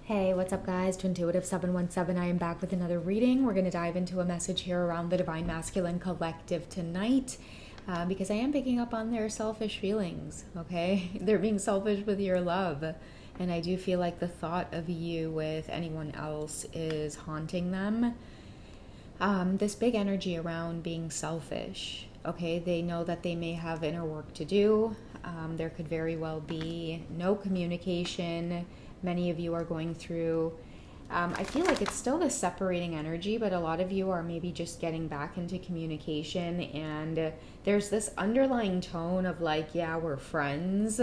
Hey, what's up, guys? To Intuitive 717, I am back with another reading. We're going to dive into a message here around the Divine Masculine Collective tonight because I am picking up on their selfish feelings, okay? They're being selfish with your love. And I do feel like the thought of you with anyone else is haunting them. This big energy around being selfish, okay? They know that they may have inner work to do. There could very well be no communication. Many of you are going through, I feel like it's still this separating energy, but a lot of you are maybe just getting back into communication, and there's this underlying tone of like, yeah, we're friends.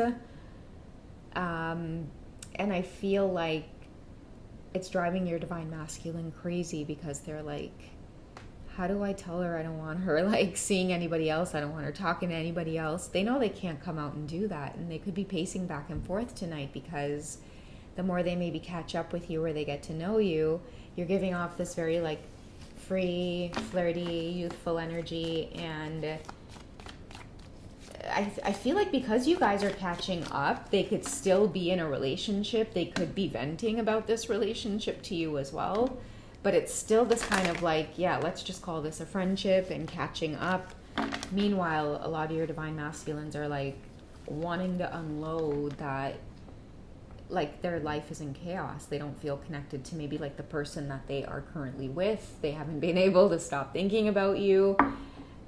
And I feel like it's driving your Divine Masculine crazy because they're like, how do I tell her I don't want her like seeing anybody else? I don't want her talking to anybody else. They know they can't come out and do that, and they could be pacing back and forth tonight because the more they maybe catch up with you or they get to know you, you're giving off this very like free, flirty, youthful energy. And I feel like because you guys are catching up, they could still be in a relationship. They could be venting about this relationship to you as well. But it's still this kind of like, yeah, let's just call this a friendship and catching up. Meanwhile, a lot of your Divine Masculines are like wanting to unload that, like their life is in chaos. They don't feel connected to maybe like the person that they are currently with. They haven't been able to stop thinking about you.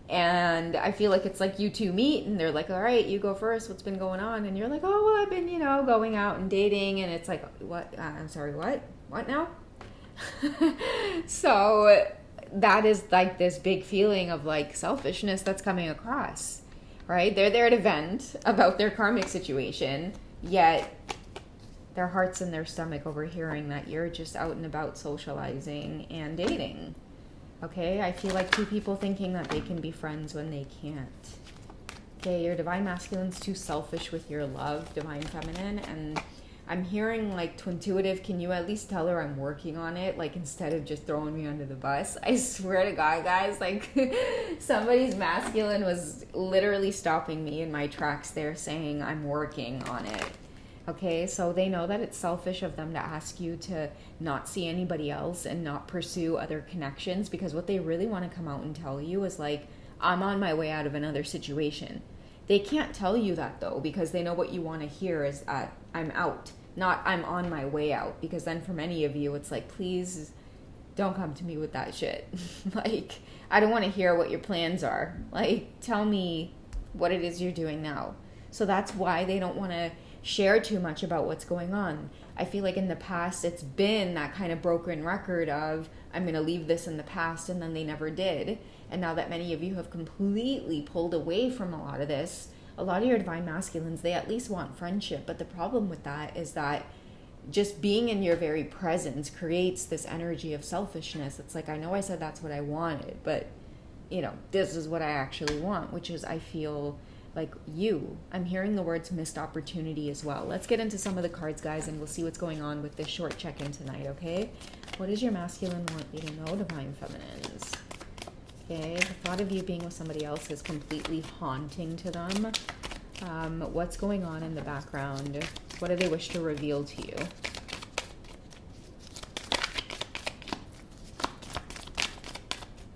And I feel like it's like you two meet and they're like, all right, you go first. What's been going on? And you're like, oh, well, I've been, going out and dating. And it's like, what? I'm sorry, what? What now? So that is like this big feeling of like selfishness that's coming across, right? They're there to vent about their karmic situation, yet their heart's in their stomach overhearing that you're just out and about socializing and dating. Okay, I feel like two people thinking that they can be friends when they can't. Okay, your Divine Masculine's too selfish with your love, Divine Feminine, and I'm hearing like to Intuitive, can you at least tell her I'm working on it? Like instead of just throwing me under the bus. I swear to God, guys, like somebody's masculine was literally stopping me in my tracks there saying I'm working on it. Okay, so they know that it's selfish of them to ask you to not see anybody else and not pursue other connections, because what they really want to come out and tell you is like, I'm on my way out of another situation. They can't tell you that though, because they know what you want to hear is I'm out, not I'm on my way out. Because then for many of you, it's like, please don't come to me with that shit. Like, I don't want to hear what your plans are. Like, tell me what it is you're doing now. So that's why they don't want to share too much about what's going on. I feel like in the past, it's been that kind of broken record of, I'm going to leave this in the past, and then they never did. And now that many of you have completely pulled away from a lot of this, a lot of your Divine Masculines, they at least want friendship. But the problem with that is that just being in your very presence creates this energy of selfishness. It's like, I know I said that's what I wanted, but, this is what I actually want, which is I feel like you. I'm hearing the words missed opportunity as well. Let's get into some of the cards, guys, and we'll see what's going on with this short check-in tonight, okay? What does your masculine want you to know, Divine Feminines? Okay, the thought of you being with somebody else is completely haunting to them. What's going on in the background? What do they wish to reveal to you?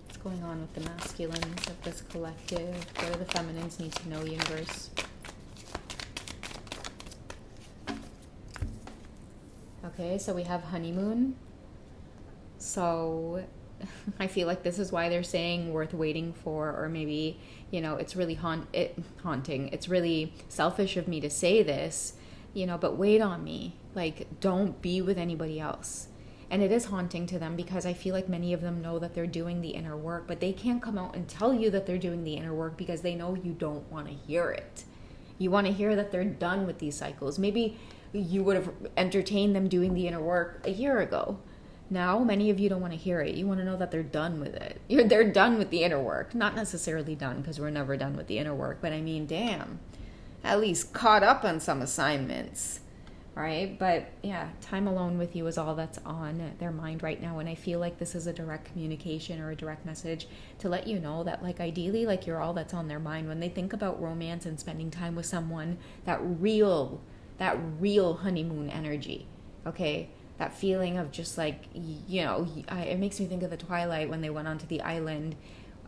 What's going on with the masculines of this collective? What do the feminines need to know, universe? Okay, so we have honeymoon. So I feel like this is why they're saying worth waiting for, or maybe, it's really haunting. It's really selfish of me to say this, but wait on me. Like, don't be with anybody else. And it is haunting to them because I feel like many of them know that they're doing the inner work, but they can't come out and tell you that they're doing the inner work because they know you don't want to hear it. You want to hear that they're done with these cycles. Maybe you would have entertained them doing the inner work a year ago. Now, many of you don't want to hear it. You want to know that they're done with it. They're done with the inner work. Not necessarily done, because we're never done with the inner work. But I mean, damn, at least caught up on some assignments, right? But yeah, time alone with you is all that's on their mind right now. And I feel like this is a direct communication or a direct message to let you know that, like, ideally, like, you're all that's on their mind. When they think about romance and spending time with someone, that real honeymoon energy, okay? that feeling of just like, it makes me think of the Twilight when they went onto the island,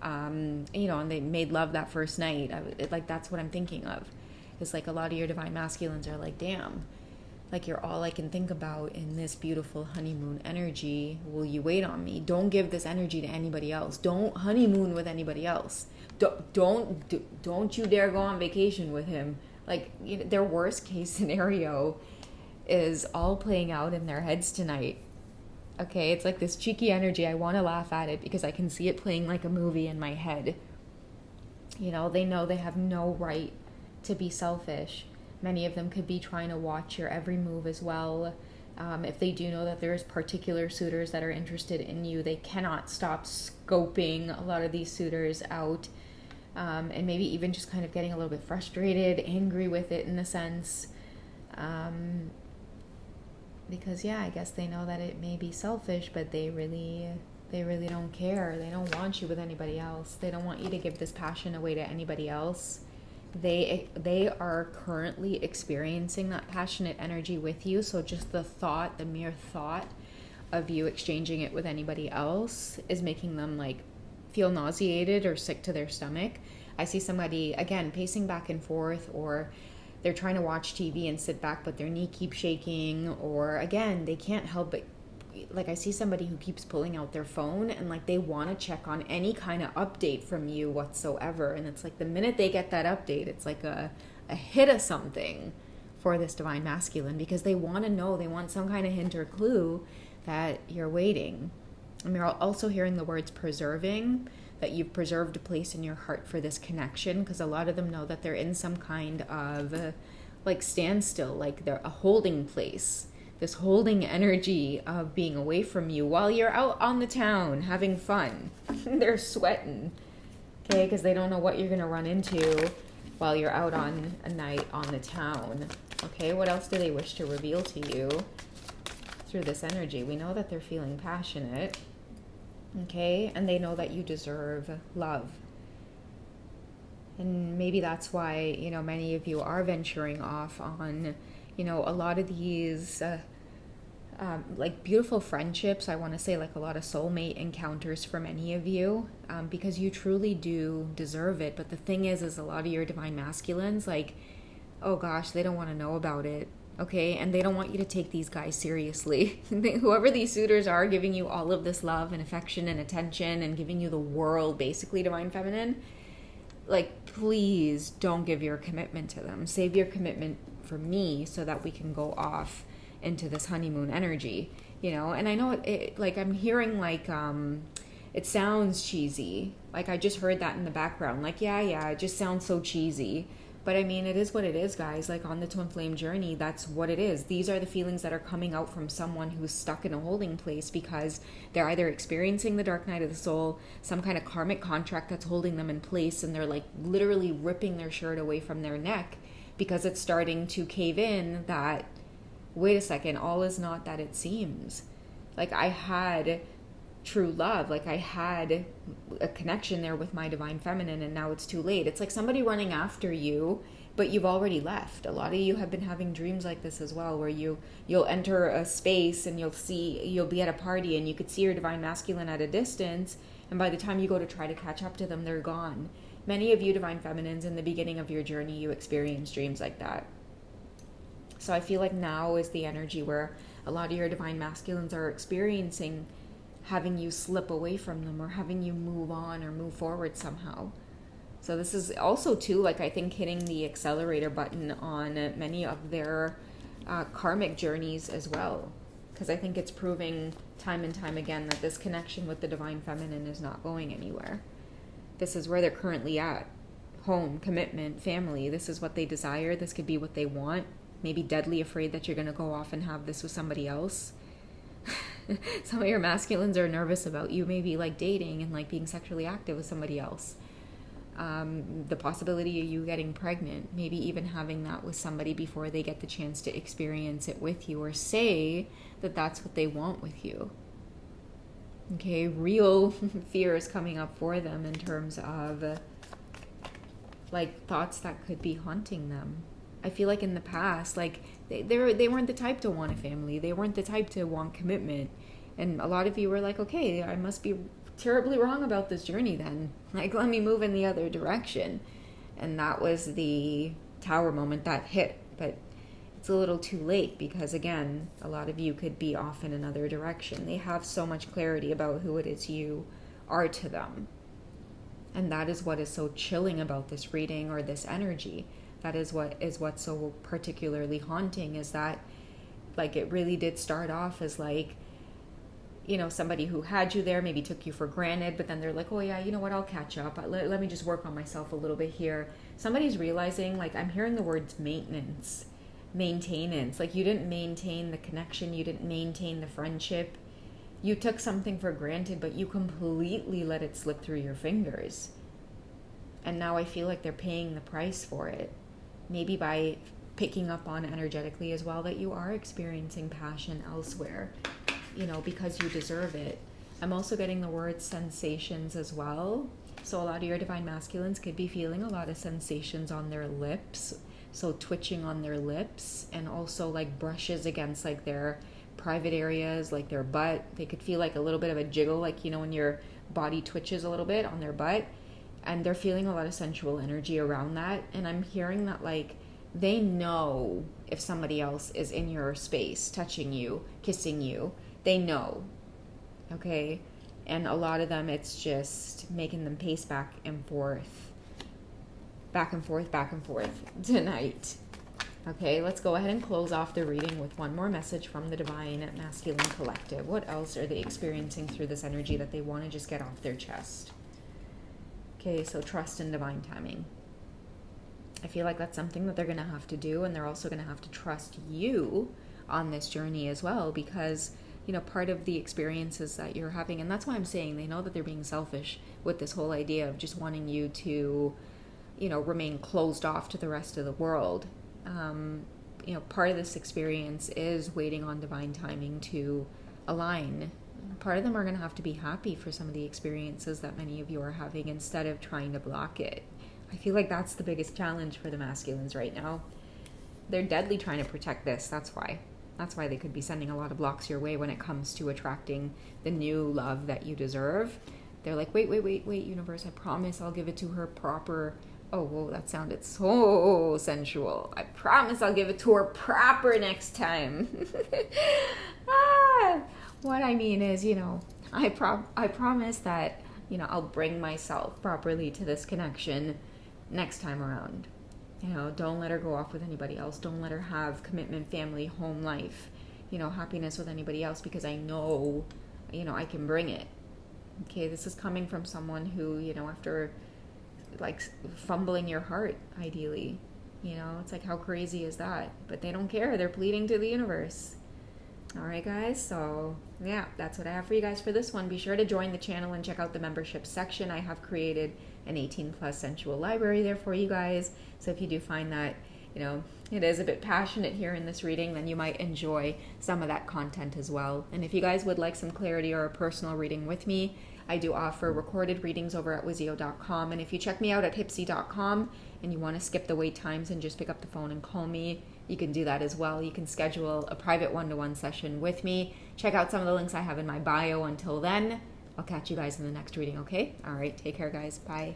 and they made love that first night. Like, that's what I'm thinking of. It's like a lot of your divine masculines are like, damn, like, you're all I can think about in this beautiful honeymoon energy. Will you wait on me? Don't give this energy to anybody else. Don't honeymoon with anybody else. Don't you dare go on vacation with him. Like, their worst case scenario is all playing out in their heads tonight. Okay, it's like this cheeky energy. I want to laugh at it because I can see it playing like a movie in my head. They know they have no right to be selfish. Many of them could be trying to watch your every move as well. If they do know that there's particular suitors that are interested in you, they cannot stop scoping a lot of these suitors out, and maybe even just kind of getting a little bit frustrated, angry with it in a sense. Because I guess they know that it may be selfish, but they really don't care. They don't want you with anybody else. They don't want you to give this passion away to anybody else. They are currently experiencing that passionate energy with you. So just the mere thought of you exchanging it with anybody else is making them like feel nauseated or sick to their stomach. I see somebody, again, pacing back and forth, or they're trying to watch TV and sit back, but their knee keeps shaking, or again, they can't help but, like, I see somebody who keeps pulling out their phone and like they want to check on any kind of update from you whatsoever. And it's like the minute they get that update, it's like a hit of something for this divine masculine, because they want to know, they want some kind of hint or clue that you're waiting. And we're also hearing the words preserving, that you've preserved a place in your heart for this connection, because a lot of them know that they're in some kind of like standstill, like they're a holding place, this holding energy of being away from you while you're out on the town having fun. They're sweating, okay, because they don't know what you're going to run into while you're out on a night on the town. Okay, what else do they wish to reveal to you through this energy? We know that they're feeling passionate. Okay, and they know that you deserve love. And maybe that's why, many of you are venturing off on, a lot of these, like beautiful friendships. I want to say like a lot of soulmate encounters for many of you, because you truly do deserve it. But the thing is a lot of your divine masculines, like, oh gosh, they don't want to know about it. Okay, and they don't want you to take these guys seriously. Whoever these suitors are giving you all of this love and affection and attention and giving you the world, basically, divine feminine, like, please don't give your commitment to them. Save your commitment for me so that we can go off into this honeymoon energy, And I know it like I'm hearing like it sounds cheesy. Like I just heard that in the background. Like yeah, it just sounds so cheesy. But I mean, it is what it is, guys. Like on the twin flame journey, that's what it is. These are the feelings that are coming out from someone who's stuck in a holding place because they're either experiencing the dark night of the soul, some kind of karmic contract that's holding them in place, and they're like literally ripping their shirt away from their neck because it's starting to cave in that, wait a second, all is not that it seems. Like I had true love, like I had a connection there with my divine feminine, and now it's too late. It's like somebody running after you, but you've already left. A lot of you have been having dreams like this as well, where you'll enter a space and you'll be at a party and you could see your divine masculine at a distance, and by the time you go to try to catch up to them, they're gone. Many of you divine feminines, in the beginning of your journey, you experience dreams like that. So I feel like now is the energy where a lot of your divine masculines are experiencing having you slip away from them, or having you move on or move forward somehow. So this is also too, like I think, hitting the accelerator button on many of their karmic journeys as well, because I think it's proving time and time again that this connection with the divine feminine is not going anywhere. This is where they're currently at. Home, commitment, family. This is what they desire. This could be what they want. Maybe deadly afraid that you're going to go off and have this with somebody else. Some of your masculines are nervous about you maybe like dating and like being sexually active with somebody else. The possibility of you getting pregnant, maybe even having that with somebody before they get the chance to experience it with you, or say that that's what they want with you. Okay, real fear is coming up for them in terms of like thoughts that could be haunting them. I feel like in the past, like they weren't the type to want a family. They weren't the type to want commitment. And a lot of you were like, okay, I must be terribly wrong about this journey then. Like, let me move in the other direction. And that was the tower moment that hit. But it's a little too late because, again, a lot of you could be off in another direction. They have so much clarity about who it is you are to them. And that is what is so chilling about this reading or this energy. That is what's so particularly haunting, is that, like, it really did start off as like, you know, somebody who had you there maybe took you for granted, but then they're like, oh yeah, you know what, I'll catch up. Let me just work on myself a little bit here. Somebody's realizing, like, I'm hearing the words maintenance. Like, you didn't maintain the connection, you didn't maintain the friendship. You took something for granted, but you completely let it slip through your fingers. And now I feel like they're paying the price for it. Maybe by picking up on energetically as well that you are experiencing passion elsewhere, you know, because you deserve it. I'm also getting the word sensations as well. So a lot of your divine masculines could be feeling a lot of sensations on their lips. So twitching on their lips, and also like brushes against like their private areas, like their butt. They could feel like a little bit of a jiggle, like, you know, when your body twitches a little bit on their butt. And they're feeling a lot of sensual energy around that. And I'm hearing that, like, they know if somebody else is in your space, touching you, kissing you. They know. Okay? And a lot of them, it's just making them pace back and forth. Back and forth tonight. Okay, let's go ahead and close off the reading with one more message from the Divine Masculine Collective. What else are they experiencing through this energy that they want to just get off their chest? Okay, so trust in divine timing. I feel like that's something that they're going to have to do, and they're also going to have to trust you on this journey as well, because, you know, part of the experiences that you're having, and that's why I'm saying they know that they're being selfish with this whole idea of just wanting you to, you know, remain closed off to the rest of the world. You know, part of this experience is waiting on divine timing to align. Part of them are going to have to be happy for some of the experiences that many of you are having instead of trying to block it. I feel like that's the biggest challenge for the masculines right now. They're deadly trying to protect this. That's why they could be sending a lot of blocks your way when it comes to attracting the new love that you deserve. They're like, wait, universe, I promise I'll give it to her proper. Oh, whoa, that sounded so sensual. I promise I'll give it to her proper next time. What I mean is, you know, I promise that, you know, I'll bring myself properly to this connection next time around. You know, don't let her go off with anybody else. Don't let her have commitment, family, home life, you know, happiness with anybody else, because I know, you know, I can bring it. Okay, this is coming from someone who, you know, after like fumbling your heart, ideally, you know, it's like, how crazy is that? But they don't care. They're pleading to the universe. All right, guys, so yeah, that's what I have for you guys for this one. Be sure to join the channel and check out the membership section. I have created an 18+ sensual library there for you guys. So if you do find that, you know, it is a bit passionate here in this reading, then you might enjoy some of that content as well. And if you guys would like some clarity or a personal reading with me, I do offer recorded readings over at Wizio.com. And if you check me out at Hipsy.com and you want to skip the wait times and just pick up the phone and call me, you can do that as well. You can schedule a private one-to-one session with me. Check out some of the links I have in my bio. Until then, I'll catch you guys in the next reading, okay? All right, take care, guys. Bye.